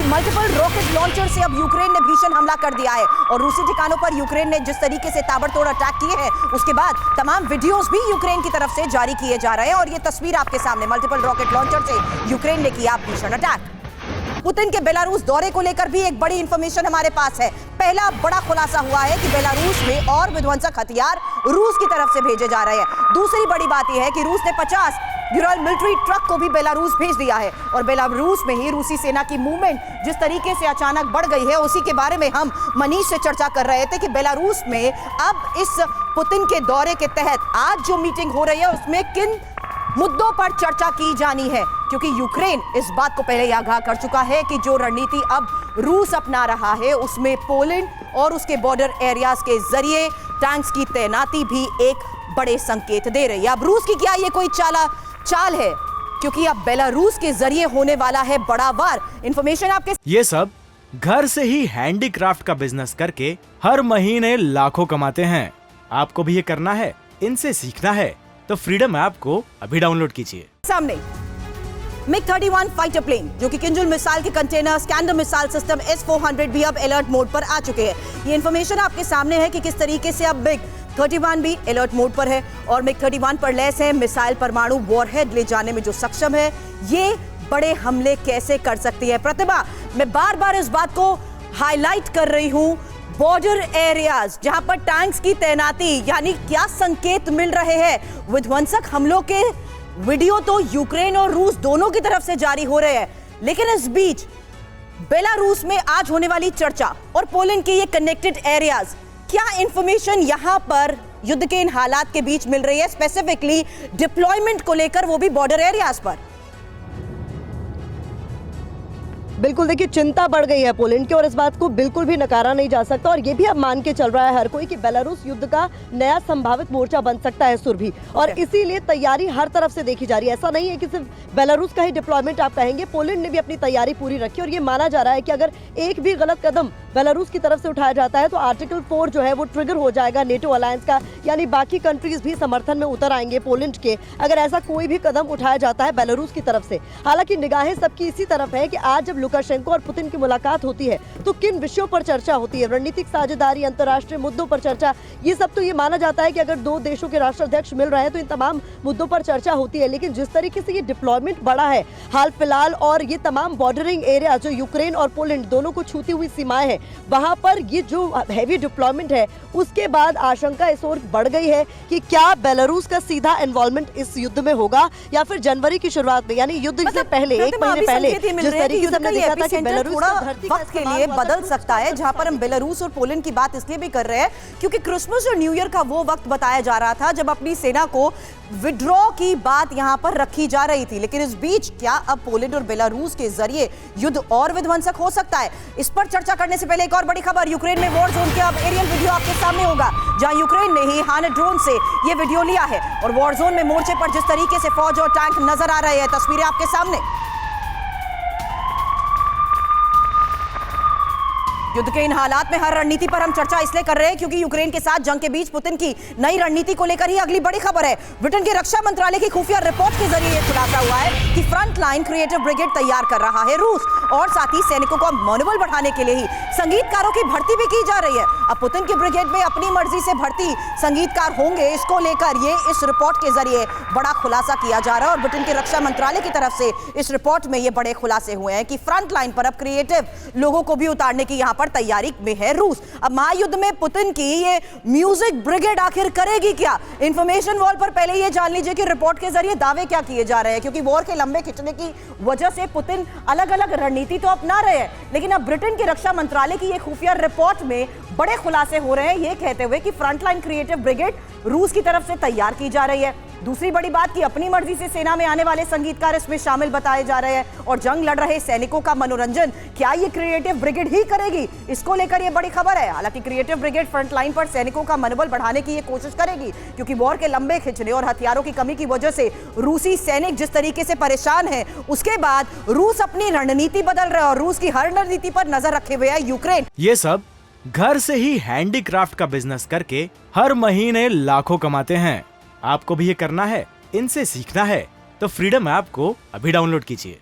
Multiple rocket launcher से अब Ukraine ने भीषण हमला कर दिया है और रूसी ठिकानों पर यूक्रेन ने जिस तरीके से ताबड़तोड़ अटैक किए हैं, उसके बाद तमाम वीडियोस भी यूक्रेन की तरफ से जारी किए जा रहे हैं और ये तस्वीर आपके सामने, मल्टीपल रॉकेट लॉन्चर से यूक्रेन ने किया भीषण अटैक। पुतिन के बेलारूस दौरे को लेकर भी एक बड़ी इंफॉर्मेशन हमारे पास है। पहला बड़ा खुलासा हुआ है कि बेलारूस में और विध्वंसक हथियार रूस की तरफ से भेजे जा रहे हैं। दूसरी बड़ी बात यह है कि रूस ने 50 यूरल मिलिट्री ट्रक को भी बेलारूस भेज दिया है और बेलारूस में ही रूसी सेना की मूवमेंट जिस तरीके से अचानक बढ़ गई है, उसी के बारे में हम मनीष से चर्चा कर रहे थे कि बेलारूस में अब इस पुतिन के दौरे के तहत आज जो मीटिंग हो रही है उसमें किन मुद्दों पर चर्चा की जानी है, क्योंकि यूक्रेन इस बात को पहले ही आगाह कर चुका है कि जो रणनीति अब रूस अपना रहा है उसमें पोलैंड और उसके बॉर्डर एरियाज के जरिए टैंक्स की तैनाती भी एक बड़े संकेत दे रही है। अब रूस की क्या ये कोई चाल है, क्योंकि अब बेलारूस के जरिए होने वाला है बड़ा वार। इंफॉर्मेशन आपके ये सब घर से ही हैंडीक्राफ्ट का बिजनेस करके हर महीने लाखों कमाते हैं। आपको भी ये करना है, इनसे सीखना है तो फ्रीडम ऐप को अभी डाउनलोड कीजिए। सामने MiG-31 फाइटर प्लेन जो कि किंजल मिसाइल के कंटेनर स्कैंडर मिसाइल सिस्टम S-400 भी अब अलर्ट मोड पर आ चुके हैं। ये इंफॉर्मेशन आपके सामने है कि किस तरीके से अब MiG-31 भी अलर्ट मोड पर है और MiG-31 पर लैस है मिसाइल परमाणु वॉरहेड ले जाने में जो सक्षम है। ये बड़े हमले कैसे कर सकती है प्रतिभा, मैं बार बार इस बात को हाईलाइट कर रही हूं। बॉर्डर एरियाज जहां पर टैंक्स की तैनाती, यानी क्या संकेत मिल रहे हैं। विध्वंसक हमलों के वीडियो तो यूक्रेन और रूस दोनों की तरफ से जारी हो रहे हैं, लेकिन इस बीच बेलारूस में आज होने वाली चर्चा और पोलैंड के ये कनेक्टेड एरियाज, क्या इंफॉर्मेशन यहां पर युद्ध के इन हालात के बीच मिल रही है, स्पेसिफिकली डिप्लॉयमेंट को लेकर, वो भी बॉर्डर एरियाज पर। बिल्कुल, देखिए चिंता बढ़ गई है पोलैंड की और इस बात को बिल्कुल भी नकारा नहीं जा सकता और ये भी अब मान के चल रहा है हर कोई कि बेलारूस युद्ध का नया संभावित मोर्चा बन सकता है सुरभि, और इसीलिए तैयारी हर तरफ से देखी जा रही है। ऐसा नहीं है कि सिर्फ बेलारूस का ही डिप्लॉयमेंट आप कहेंगे, पोलैंड ने भी अपनी तैयारी पूरी रखी और ये माना जा रहा है कि अगर एक भी गलत कदम बेलारूस की तरफ से उठाया जाता है तो आर्टिकल 4 जो है वो ट्रिगर हो जाएगा नेटो अलायंस का, यानी बाकी कंट्रीज भी समर्थन में उतर आएंगे पोलैंड के अगर ऐसा कोई भी कदम उठाया जाता है बेलारूस की तरफ से। हालांकि निगाहें सबकी इसी तरफ है कि आज जब लुकाशेंको और पुतिन की मुलाकात होती है तो किन विषयों पर चर्चा होती है, रणनीतिक साझेदारी, अंतर्राष्ट्रीय मुद्दों पर चर्चा, ये सब तो ये माना जाता है कि अगर दो देशों के राष्ट्राध्यक्ष मिल रहे हैं तो इन तमाम मुद्दों पर चर्चा होती है। लेकिन जिस तरीके से ये डिप्लॉयमेंट बढ़ा है हाल फिलहाल और ये तमाम बॉर्डरिंग एरिया जो यूक्रेन और पोलैंड दोनों को छूती हुई सीमाएं हैं, वहां पर ये जो हैवी डिप्लॉयमेंट है उसके बाद आशंका इस ओर बढ़ गई है कि क्या बेलारूस का सीधा इन्वॉल्वमेंट इस युद्ध में होगा या फिर जनवरी की शुरुआत में, यानी युद्ध से पहले 1 महीने पहले जिस तरीके से हमने देखा था कि बेलारूस वक्त के लिए बदल सकता है। जहां पर हम बेलारूस और पोलैंड की बात इसलिए भी कर रहे हैं क्योंकि क्रिसमस और न्यू ईयर का वो वक्त बताया जा रहा था जब अपनी सेना को विड्रॉ की बात यहां पर रखी जा रही थी। लेकिन इस बीच क्या अब पोलैंड और बेलारूस के जरिए युद्ध और विध्वंसक हो सकता है? इस पर चर्चा करने से पहले एक और बड़ी खबर, यूक्रेन में वॉर जोन के अब एरियल वीडियो आपके सामने होगा, जहां यूक्रेन ने ही हाने ड्रोन से यह वीडियो लिया है और वॉर जोन में मोर्चे पर जिस तरीके से फौज और टैंक नजर आ रहे हैं, तस्वीरें आपके सामने। युद्ध के इन हालात में हर रणनीति पर हम चर्चा इसलिए कर रहे हैं क्योंकि यूक्रेन के साथ जंग के बीच पुतिन की नई रणनीति को लेकर ही अगली बड़ी खबर है। ब्रिटेन के रक्षा मंत्रालय की खुफिया रिपोर्ट के जरिए यह खुलासा हुआ है कि फ्रंट लाइन क्रिएटिव ब्रिगेड तैयार कर रहा है रूस और साथ ही सैनिकों का मनोबल बढ़ाने के लिए ही संगीतकारों की भर्ती भी की जा रही है। अब पुतिन की ब्रिगेड में अपनी मर्जी से भर्ती संगीतकार होंगे, इसको लेकर ये इस रिपोर्ट के जरिए बड़ा खुलासा किया जा रहा है और ब्रिटेन के रक्षा मंत्रालय की तरफ से इस रिपोर्ट में ये बड़े खुलासे हुए हैं कि फ्रंट लाइन पर अब क्रिएटिव लोगों को भी उतारने की यहां पर तैयारी में है रूस। अब महायुद्ध में पुतिन की ये म्यूजिक ब्रिगेड आखिर करेगी क्या? इंफॉर्मेशन वॉल पर पहले ये जान लीजिए कि रिपोर्ट के जरिए दावे क्या किए जा रहे हैं, क्योंकि वॉर के लंबे खिंचने की वजह से पुतिन अलग अलग रणनीति तो अपना रहे हैं, लेकिन अब ब्रिटेन के रक्षा मंत्रालय की ये खुफिया रिपोर्ट में बड़े खुलासे हो रहे हैं, ये कहते हुए कि फ्रंटलाइन क्रिएटिव ब्रिगेड रूस की तरफ से तैयार की जा रही है। दूसरी बड़ी बात कि अपनी मर्जी से सेना में आने वाले संगीतकार इसमें शामिल बताए जा रहे हैं और जंग लड़ रहे सैनिकों का मनोरंजन क्या ये क्रिएटिव ब्रिगेड ही करेगी, इसको लेकर ये बड़ी खबर है। हालांकि क्रिएटिव ब्रिगेड फ्रंट लाइन पर सैनिकों का मनोबल बढ़ाने की ये कोशिश करेगी, क्योंकि वॉर के लंबे खिंचने और हथियारों की कमी की वजह से रूसी सैनिक जिस तरीके से परेशान है, उसके बाद रूस अपनी रणनीति बदल रहा है और रूस की हर रणनीति पर नजर रखे हुए है यूक्रेन। ये सब घर से ही हैंडीक्राफ्ट का बिजनेस करके हर महीने लाखों कमाते हैं। आपको भी ये करना है, इनसे सीखना है तो फ्रीडम ऐप को अभी डाउनलोड कीजिए।